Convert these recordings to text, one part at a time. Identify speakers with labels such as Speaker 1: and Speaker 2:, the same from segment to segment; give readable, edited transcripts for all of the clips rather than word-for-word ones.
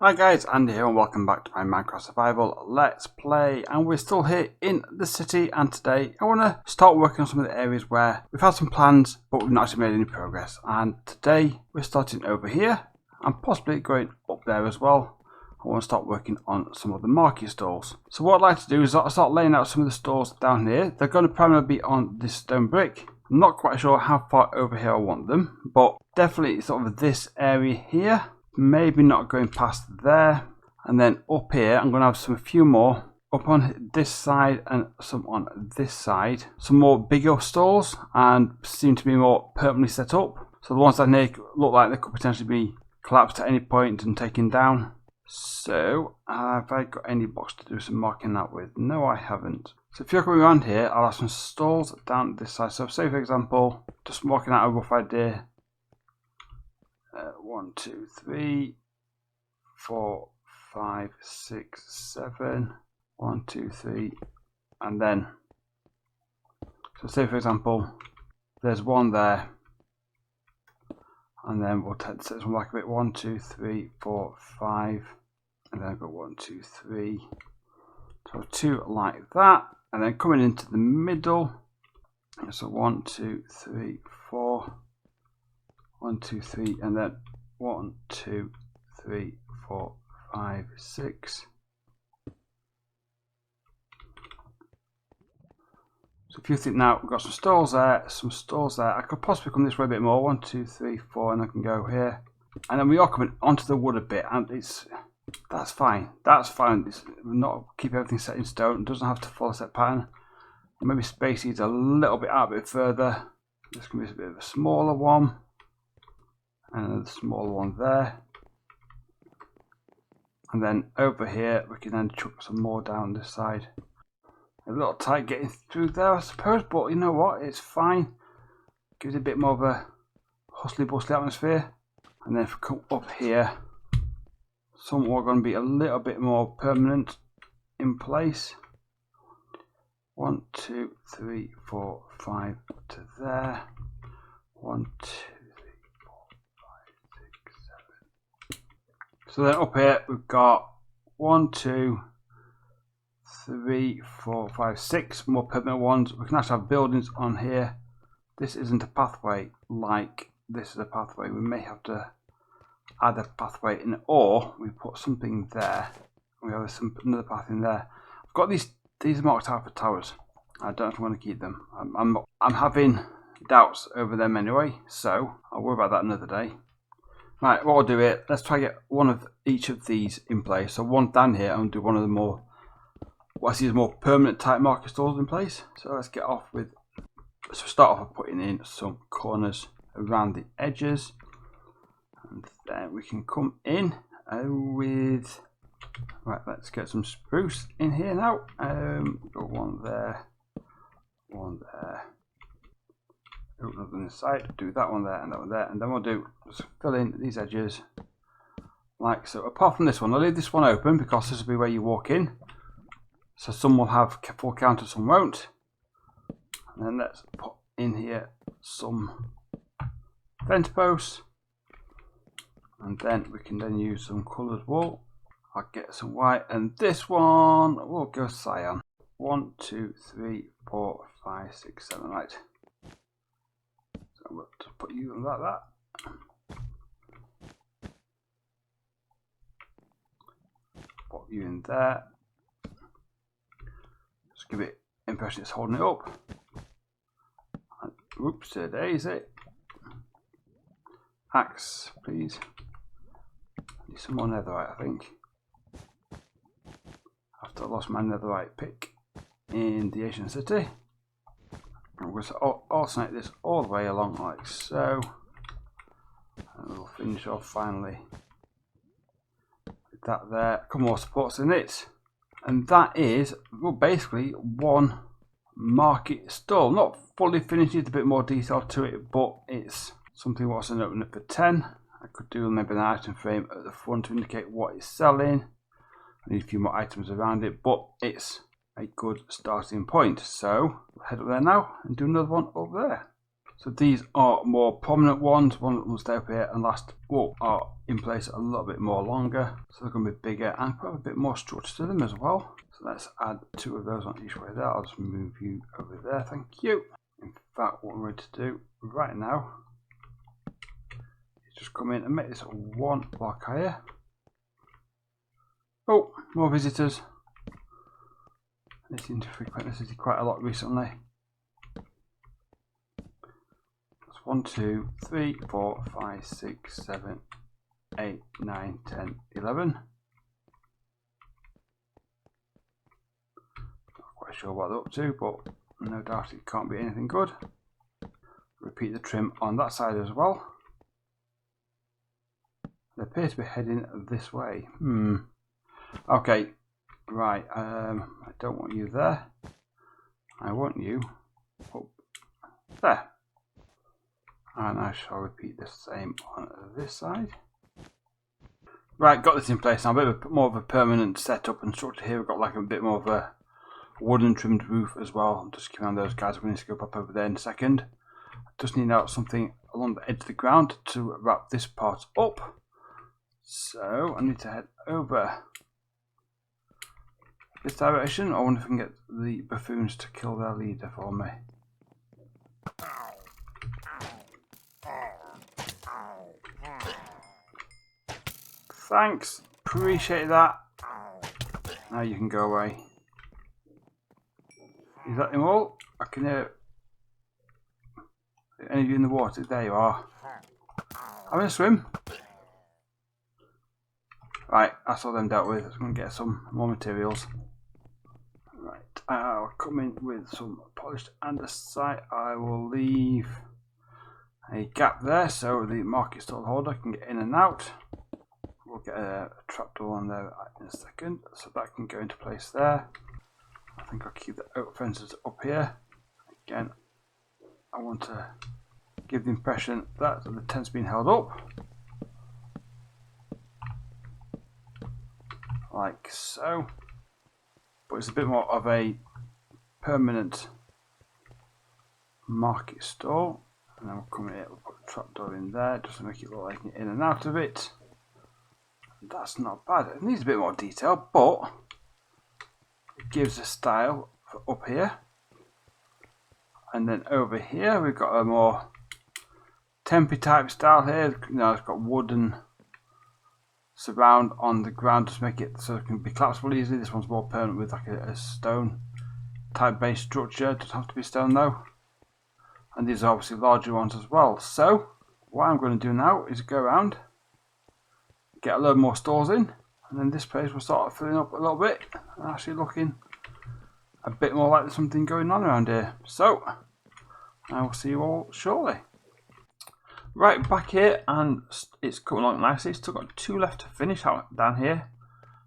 Speaker 1: Hi guys, Andy here and welcome back to my Minecraft Survival Let's Play, and we're still here in the city, and today I want to start working on some of the areas where we've had some plans but we've not actually made any progress. And today we're starting over here and possibly going up there as well. I want to start working on some of the market stalls. So what I'd like to do is I'll start laying out some of the stalls down here. They're going to primarily be on this stone brick. I'm not quite sure how far over here I want them, but definitely sort of this area here. Maybe not going past there, and then up here I'm going to have a few more up on this side and some on this side, some more bigger stalls and seem to be more permanently set up. So the ones that look like they could potentially be collapsed at any point and taken down. So have I got any box to do some marking that with? No, I haven't. So if you're coming around here, I'll have some stalls down this side. So say for example, just marking out a rough idea. 1, 2, 3, 4, 5, 6, 7. 1, 2, 3, and then so say for example, there's one there, and then we'll set some like a bit 1, 2, 3, 4, 5, and then I've got 1, 2, 3. So 2 like that, and then coming into the middle. So 1, 2, 3, 4. 1, 2, 3, and then 1, 2, 3, 4, 5, 6. So if you think now we've got some stalls there, I could possibly come this way a bit more. 1, 2, 3, 4, and I can go here. And then we are coming onto the wood a bit, and that's fine. That's fine. It's not keep everything set in stone. It doesn't have to follow a set pattern. Maybe space these a little bit out a bit further. This can be a bit of a smaller one. And another smaller one there, and then over here we can then chuck some more down this side. A little tight getting through there I suppose, but you know what, it's fine. Gives it a bit more of a hustly bustly atmosphere. And then if we come up here, some are going to be a little bit more permanent in place. 1, 2, 3, 4, 5 to there. 1, 2. So then up here we've got 1, 2, 3, 4, 5, 6 more permanent ones. We can actually have buildings on here. This isn't a pathway like this is a pathway. We may have to add a pathway in, or we put something there. We have another path in there. I've got these marked out for towers. I don't know if I want to keep them. I'm having doubts over them anyway, so I'll worry about that another day. Right, what I'll do here, let's try to get one of each of these in place. So one down here, and do one of the more, what I see as more permanent type market stalls in place. So let's get off with, so start off with putting in some corners around the edges. And then we can come in with, right, let's get some spruce in here now. Got one there, one there. Another on this side, do that one there and that one there, and then we'll do just fill in these edges like so. Apart from this one, I'll leave this one open because this will be where you walk in. So some will have full counter, some won't. And then let's put in here some fence posts, and then we can then use some coloured wool. I'll get some white, and this one will go cyan. 1, 2, 3, 4, 5, 6, 7, right. We'll just put you like that. Put you in there. Just give it impression it's holding it up. And, oops, daisy. Axe, please. Need some more netherite, I think. After I lost my netherite pick in the Asian city. I'm going to alternate this all the way along like so, and we'll finish off finally with that there. A couple more supports in it, and that is, well, basically one market stall. Not fully finished, needs a bit more detail to it, but it's something what's an open up for 10. I could do maybe an item frame at the front to indicate what it's selling. I need a few more items around it, but it's a good starting point. So we'll head up there now and do another one over there. So these are more prominent ones. One will stay up here, and last are in place a little bit more longer. So they're going to be bigger and put a bit more structure to them as well. So let's add 2 of those on each way there. I'll just move you over there. Thank you. In fact, what I'm going to do right now is just come in and make this 1 block higher. Oh, more visitors. They seem to frequent the city quite a lot recently. 1, 2, 3, 4, 5, 6, 7, 8, 9, 10, 11. Not quite sure what they're up to, but no doubt it can't be anything good. Repeat the trim on that side as well. They appear to be heading this way. Okay, right. I don't want you there. I want you up there. And I shall repeat the same on this side. Right, got this in place now. A bit more of a permanent setup and structure here. We've got like a bit more of a wooden trimmed roof as well. I'm just keeping on those guys. We're going to go pop over there in a second. I just need out something along the edge of the ground to wrap this part up. So I need to head over this direction. I wonder if I can get the buffoons to kill their leader for me. Thanks, appreciate that. Now you can go away. Is that them all? I can hear any of you in the water. There you are. I'm gonna swim. Right, that's all them dealt with. I'm gonna get some more materials. Right, I'll come in with some polished andesite. I will leave a gap there so the market stall holder can get in and out. We'll get a trapdoor on there in a second, so that can go into place there. I think I'll keep the oak fences up here. Again, I want to give the impression that the tent's been held up. Like so. But it's a bit more of a permanent market stall. And then we'll come in here, we'll put the trapdoor in there just to make it look like in and out of it. That's not bad. It needs a bit more detail, but it gives a style for up here. And then over here we've got a more Tempe type style here. You know, it's got wooden surround on the ground to make it so it can be collapsible easily. This one's more permanent with like a stone type base structure. It doesn't have to be stone though. And these are obviously larger ones as well. So what I'm going to do now is go around, get a load more stores in, and then this place will start filling up a little bit and actually looking a bit more like there's something going on around here. So I will see you all shortly. Right, back here, and it's coming along nicely. Still got 2 left to finish out down here.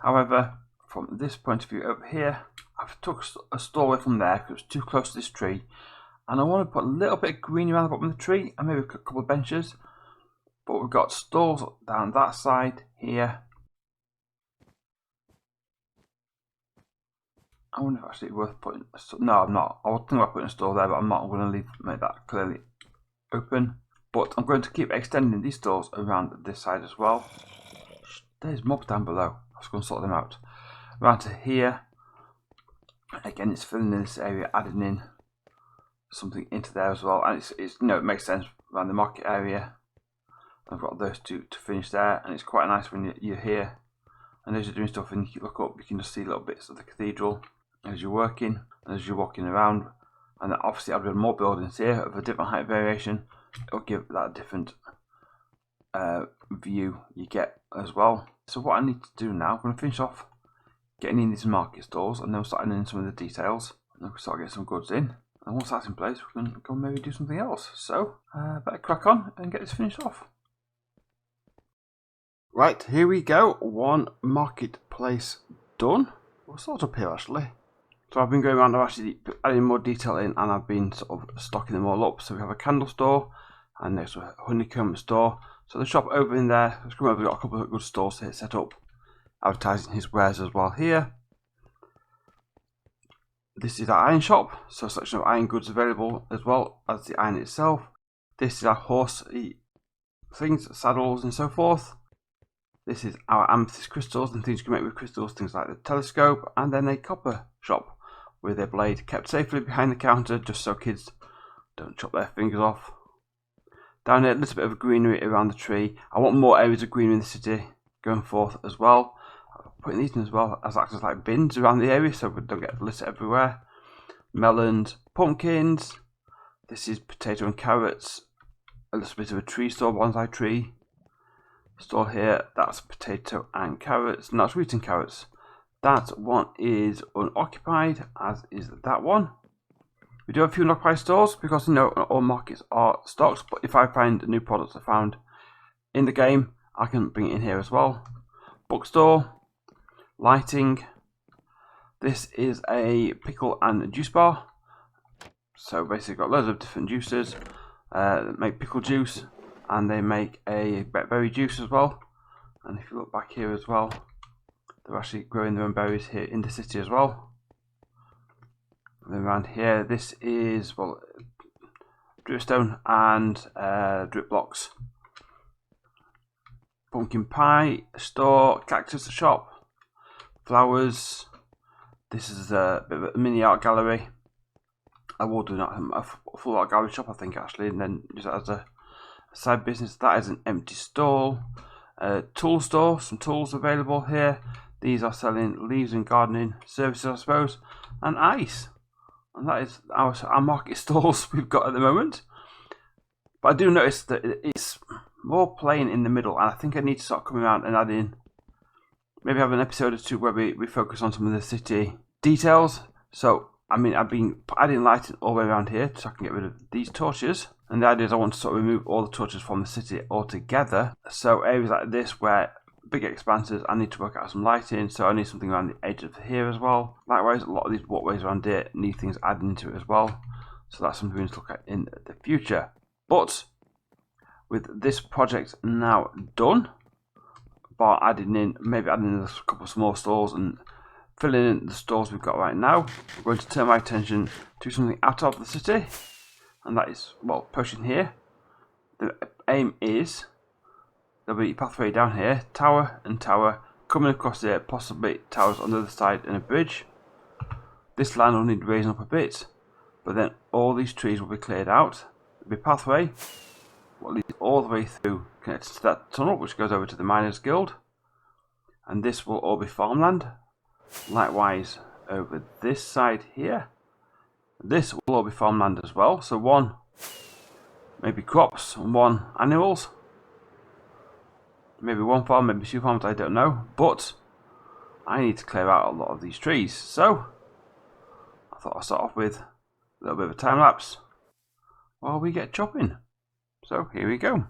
Speaker 1: However, from this point of view over here, I've took a store away from there because it's too close to this tree, and I want to put a little bit of green around the bottom of the tree and maybe a couple of benches. But we've got stalls down that side here. I wonder if actually it's worth putting. No, I'm not. I was thinking about putting a stall there, but I'm not. I'm going to make that clearly open. But I'm going to keep extending these stalls around this side as well. There's mobs down below. I was going to sort them out. Around to here. Again, it's filling in this area, adding in something into there as well, and it's you know, it makes sense around the market area. I've got those 2 to finish there, and it's quite nice when you're here and as you're doing stuff and you look up, you can just see little bits of the cathedral as you're working and as you're walking around. And then obviously I've done more buildings here of a different height variation. It'll give that different view you get as well. So what I need to do now, I'm going to finish off getting in these market stalls, and then we'll start adding in some of the details, and then we'll start getting some goods in. And once that's in place, we can go and maybe do something else. So better crack on and get this finished off. Right, here we go. 1 marketplace done. We'll start up here actually. So I've been going around, I've actually adding more detail in, and I've been sort of stocking them all up. So we have a candle store, and there's a honeycomb store. So the shop over in there, let's come over, we've got a couple of good stores here set up. Advertising his wares as well here. This is our iron shop, so a selection of iron goods available as well as the iron itself. This is our horse things, saddles and so forth. This is our amethyst crystals and things you can make with crystals, things like the telescope, and then a copper shop with a blade kept safely behind the counter just so kids don't chop their fingers off. Down here, a little bit of greenery around the tree. I want more areas of greenery in the city going forth as well. I'm putting these in as well as acts as like bins around the area so we don't get litter everywhere. Melons, pumpkins. This is potato and carrots. A little bit of a tree store, bonsai tree. Store here, that's potato and carrots, and that's wheat and carrots. That one is unoccupied, as is that one. We do have a few unoccupied stores because you know all markets are stocked, but if I find new products I found in the game, I can bring it in here as well. Bookstore, lighting. This is a pickle and juice bar. So basically got loads of different juices. They make pickle juice and they make a berry juice as well. And if you look back here as well, they're actually growing their own berries here in the city as well. And then around here, this is well, dripstone and drip blocks. Pumpkin pie store, cactus shop, flowers. This is a bit of a mini art gallery. I will do a full art gallery shop, I think, actually, and then just as a side business. That is an empty stall. Tool store, some tools available here. These are selling leaves and gardening services, I suppose, and ice. And that is our market stalls we've got at the moment. But I do notice that it's more plain in the middle, and I think I need to start coming around and add in, maybe have an episode or two where we focus on some of the city details. So, I mean, I've been adding lighting all the way around here so I can get rid of these torches. And the idea is I want to sort of remove all the torches from the city altogether. So areas like this where big expanses, I need to work out some lighting, so I need something around the edge of here as well. Likewise, a lot of these walkways around here need things added into it as well. So that's something we need to look at in the future. But with this project now done, by adding in, maybe adding in a couple of small stores and filling in the stores we've got right now, I'm going to turn my attention to something out of the city, and that is, well, pushing here. The aim is there'll be a pathway down here, tower and tower, coming across here, possibly towers on the other side and a bridge. This land will need raising up a bit, but then all these trees will be cleared out. There'll be a pathway, what leads all the way through, connected to that tunnel, which goes over to the Miners Guild. And this will all be farmland. Likewise, over this side here, this will all be farmland as well. So one, maybe crops, and one animals. Maybe one farm, maybe two farms, I don't know. But I need to clear out a lot of these trees. So I thought I'll start off with a little bit of a time lapse while we get chopping. So here we go.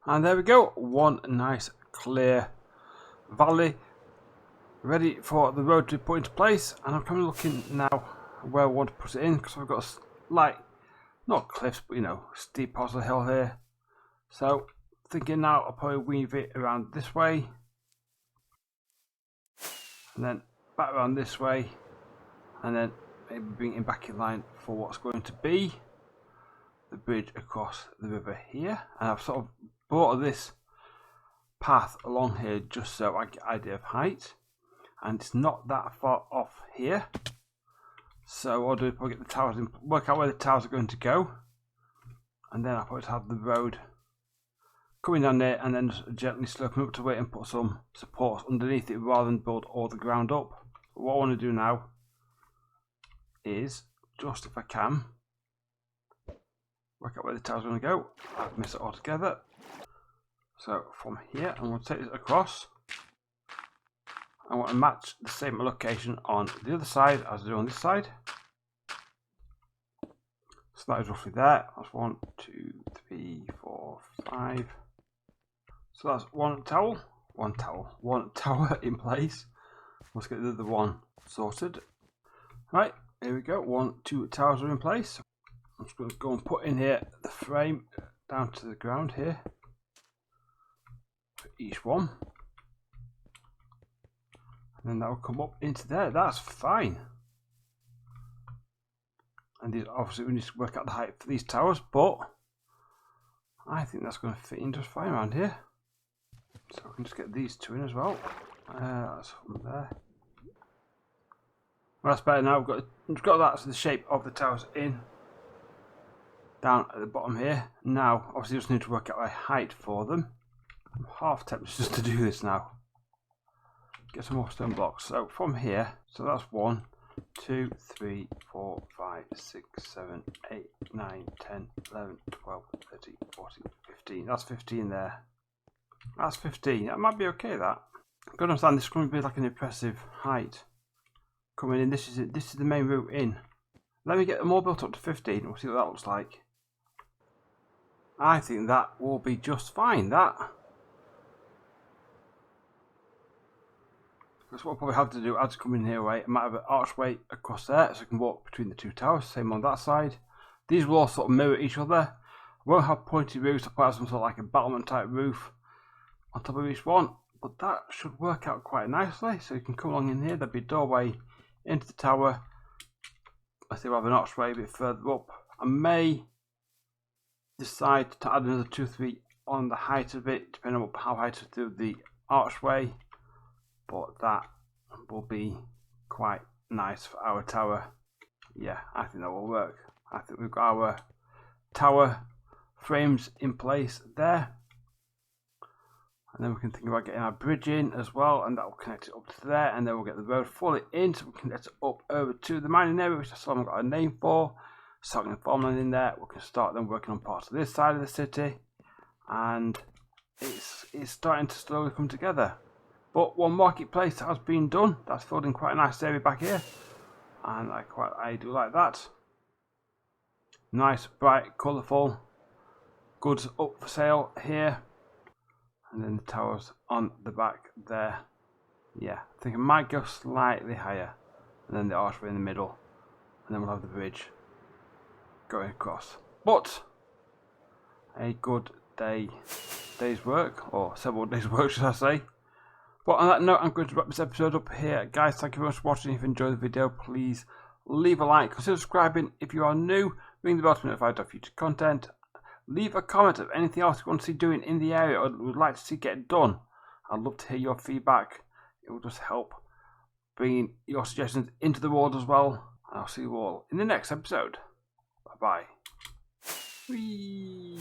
Speaker 1: And there we go, one nice clear valley ready for the road to be put into place. And I'm kind of looking now where I want to put it in, because I've got a slight, not cliffs, but you know, steep parts of the hill here. So thinking now I'll probably weave it around this way, and then back around this way, and then maybe bring it back in line for what's going to be the bridge across the river here. And I've sort of brought this path along here just so I get an idea of height, and it's not that far off here. So what I'll do is probably get the towers in, work out where the towers are going to go, and then I'll probably have the road coming down there, and then just gently sloping up to it and put some supports underneath it rather than build all the ground up. But what I want to do now is, just if I can, work out where the towers are going to go. I've missed it all together. So from here, I'm going to take this across. I want to match the same location on the other side as I do on this side. So that is roughly there. That's 1, 2, 3, 4, 5. So that's one tower in place. Let's get the other one sorted. Right, here we go. 1, 2 towers are in place. I'm just going to go and put in here the frame down to the ground here for each one. And then that will come up into there. That's fine. And these, obviously we need to work out the height for these towers, but I think that's going to fit in just fine around here. So we can just get these two in as well. That's from there. Well, that's better now. We've got that, so the shape of the towers in down at the bottom here. Now, obviously, just need to work out a height for them. I'm half tempted just to do this now. Get some more stone blocks. So from here, so that's 1, 2, 3, 4, 5, 6, 7, 8, 9, 10, 11, 12, 13, 14, 15. That's 15 there. That's 15. That might be okay, that. I've got to understand this is going to be like an impressive height coming in. This is it. This is the main route in. Let me get them all built up to 15 and we'll see what that looks like. I think that will be just fine, that. That's what I'll probably have to do as I come in here, right? I might have an archway across there so I can walk between the two towers. Same on that side. These will all sort of mirror each other. I won't have pointy roofs. I'll probably have some sort of like a battlement type roof on top of each one. But that should work out quite nicely. So you can come along in here. There'll be a doorway into the tower. I think we'll have an archway a bit further up. I may decide to add another 2 or 3 on the height of it, depending on how high to do the archway. But that will be quite nice for our tower. Yeah, I think that will work. I think we've got our tower frames in place there. And then we can think about getting our bridge in as well, and that will connect it up to there, and then we'll get the road fully in so we can get it up over to the mining area, which I still haven't got a name for. Starting the farmland in there, we can start then working on parts of this side of the city, and it's starting to slowly come together. But one marketplace has been done. That's filled in quite a nice area back here, and I do like that. Nice, bright, colourful goods up for sale here, and then the towers on the back there. Yeah, I think it might go slightly higher, and then the archway in the middle, and then we'll have the bridge going across. But a good day's work, or several days' work, should I say. But on that note, I'm going to wrap this episode up here. Guys, thank you very much for watching. If you enjoyed the video, please leave a like, consider subscribing if you are new, ring the bell to be notified of future content. Leave a comment of anything else you want to see doing in the area or would like to see get done. I'd love to hear your feedback. It will just help bringing your suggestions into the world as well. And I'll see you all in the next episode. Bye-bye. Whee!